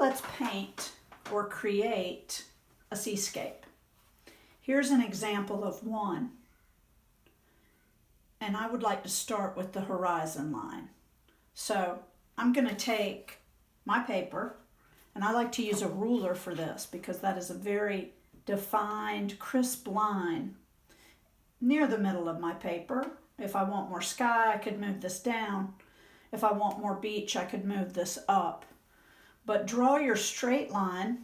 let's paint or create a seascape. Here's an example of one. And I would like to start with the horizon line. So I'm going to take my paper, and I like to use a ruler for this because that is a very defined, crisp line near the middle of my paper. If I want more sky, I could move this down. If I want more beach, I could move this up. But draw your straight line,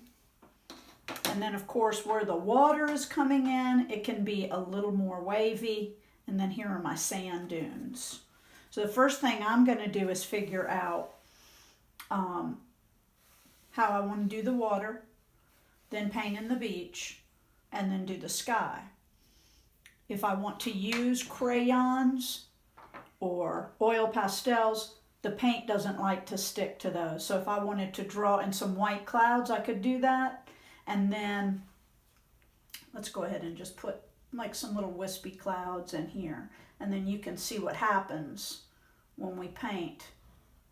and then of course where the water is coming in, it can be a little more wavy, and then here are my sand dunes. So the first thing I'm going to do is figure out how I want to do the water, then paint in the beach, and then do the sky. If I want to use crayons or oil pastels, the paint doesn't like to stick to those. So if I wanted to draw in some white clouds, I could do that. And then let's go ahead and just put like some little wispy clouds in here. And then you can see what happens when we paint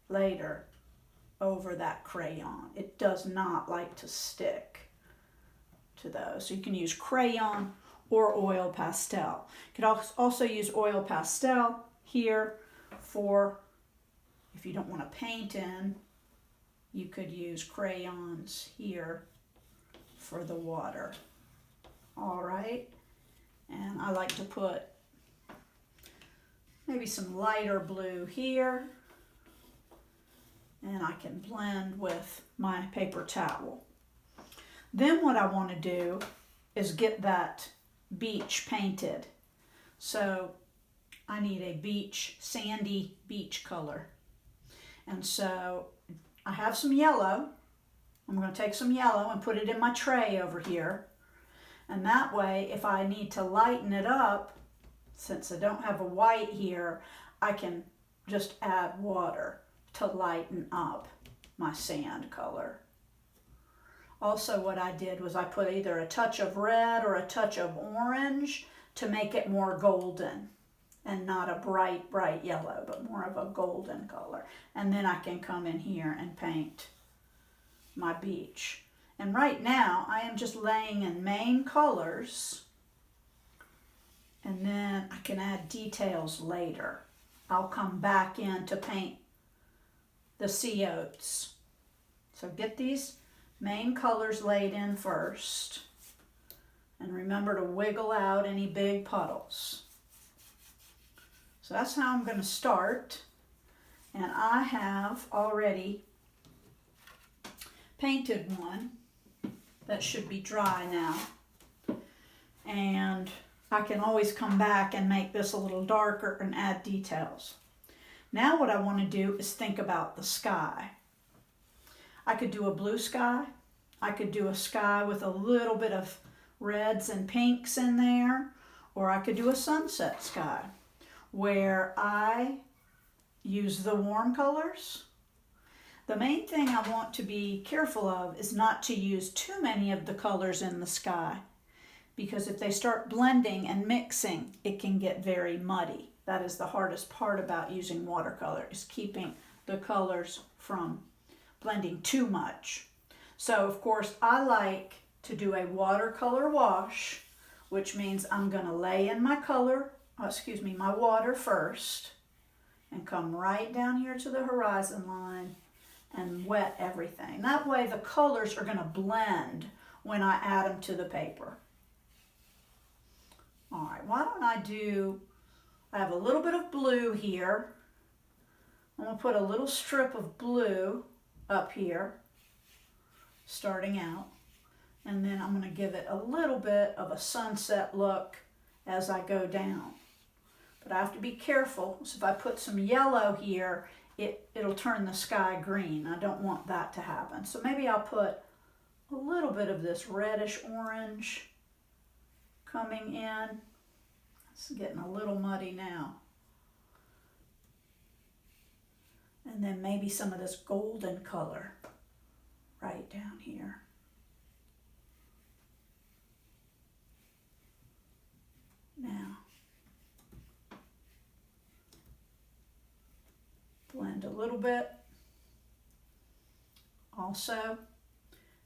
later over that crayon. It does not like to stick to those. So you can use crayon or oil pastel. You could also use oil pastel here for, if you don't want to paint in, you could use crayons here for the water. All right, and I like to put maybe some lighter blue here, and I can blend with my paper towel. Then what I want to do is get that beach painted. So I need a beach, sandy beach color. And so I have some yellow. I'm going to take some yellow and put it in my tray over here. And that way, if I need to lighten it up, since I don't have a white here, I can just add water to lighten up my sand color. Also, what I did was I put either a touch of red or a touch of orange to make it more golden and not a bright, bright yellow, but more of a golden color. And then I can come in here and paint my beach. And right now, I am just laying in main colors, and then I can add details later. I'll come back in to paint the sea oats. So get these main colors laid in first, and remember to wiggle out any big puddles. So that's how I'm going to start, and I have already painted one that should be dry now, and I can always come back and make this a little darker and add details. Now what I want to do is think about the sky. I could do a blue sky. I could do a sky with a little bit of reds and pinks in there, or I could do a sunset sky where I use the warm colors. The main thing I want to be careful of is not to use too many of the colors in the sky, because if they start blending and mixing, it can get very muddy. That is the hardest part about using watercolor, is keeping the colors from blending too much. So of course I like to do a watercolor wash, which means I'm going to lay in my my water first and come right down here to the horizon line and wet everything. That way the colors are going to blend when I add them to the paper. All right, why don't I have a little bit of blue here. I'm going to put a little strip of blue up here, starting out. And then I'm going to give it a little bit of a sunset look as I go down. But I have to be careful, so if I put some yellow here, it'll turn the sky green. I don't want that to happen. So maybe I'll put a little bit of this reddish orange coming in. It's getting a little muddy now. And then maybe some of this golden color right down here. Now, blend a little bit. Also,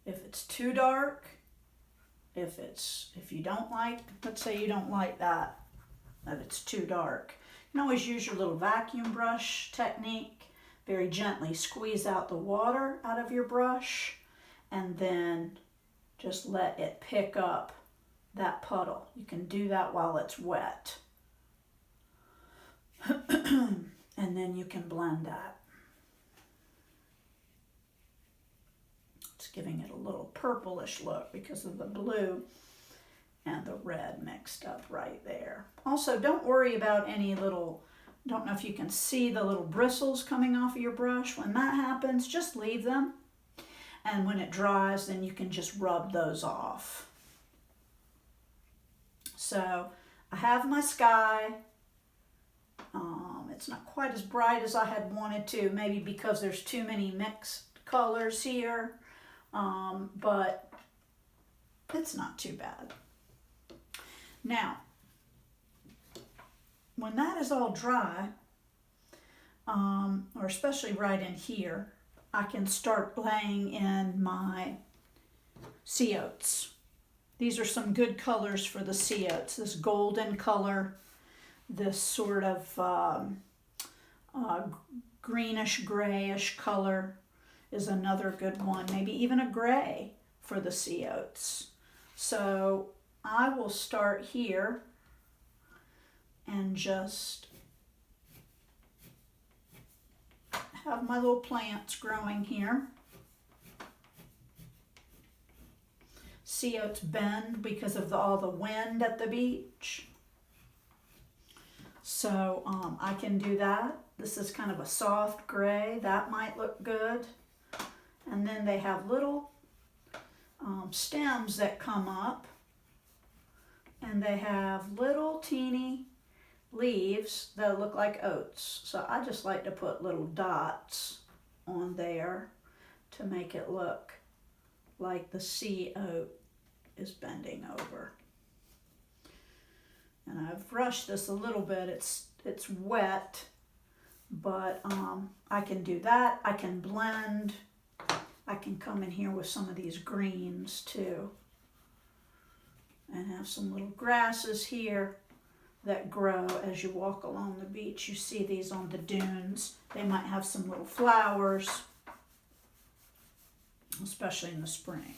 if it's too dark, if you don't like, let's say you don't like that it's too dark. You can always use your little vacuum brush technique. Very gently squeeze out the water out of your brush and then just let it pick up that puddle. You can do that while it's wet. And then you can blend that. It's giving it a little purplish look because of the blue and the red mixed up right there. Also, don't worry about any little, don't know if you can see the little bristles coming off of your brush. When that happens, just leave them. And when it dries, then you can just rub those off. So I have my sky. It's not quite as bright as I had wanted to, maybe because there's too many mixed colors here, but it's not too bad. Now, when that is all dry, or especially right in here, I can start laying in my sea oats. These are some good colors for the sea oats. This golden color, this sort of greenish grayish color is another good one. Maybe even a gray for the sea oats. So I will start here and just have my little plants growing here. Sea oats bend because of all the wind at the beach. So I can do that. This is kind of a soft gray. That might look good. And then they have little stems that come up. And they have little teeny leaves that look like oats. So I just like to put little dots on there to make it look like the sea oat is bending over. And I've brushed this a little bit. It's wet, but I can do that. I can blend. I can come in here with some of these greens too. And have some little grasses here that grow as you walk along the beach. You see these on the dunes. They might have some little flowers, especially in the spring.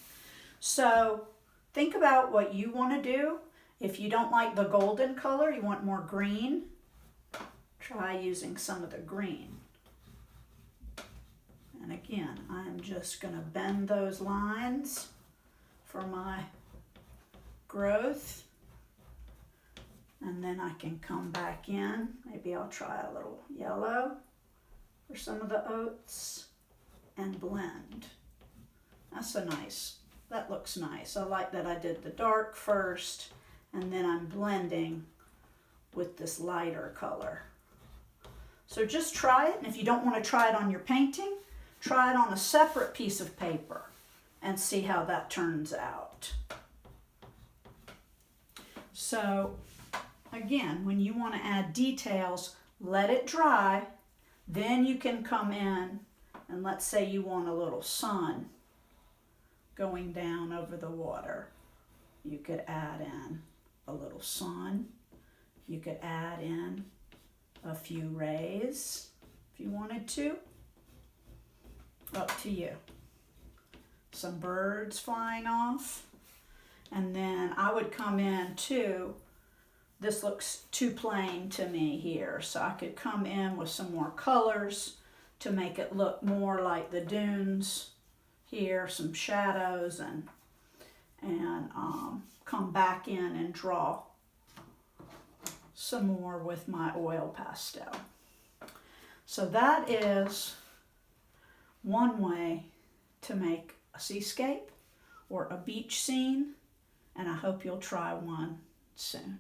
So think about what you want to do. If you don't like the golden color, you want more green, try using some of the green. And again, I'm just going to bend those lines for my growth. And then I can come back in. Maybe I'll try a little yellow for some of the oats and blend. That's so nice. That looks nice. I like that I did the dark first and then I'm blending with this lighter color. So just try it, and if you don't want to try it on your painting, try it on a separate piece of paper and see how that turns out. So again, when you want to add details, let it dry, then you can come in and let's say you want a little sun going down over the water. You could add in a little sun. You could add in a few rays if you wanted to. Up to you. Some birds flying off. And then I would come in too. This looks too plain to me here, so I could come in with some more colors to make it look more like the dunes here, some shadows, and come back in and draw some more with my oil pastel. So that is one way to make a seascape or a beach scene, and I hope you'll try one soon.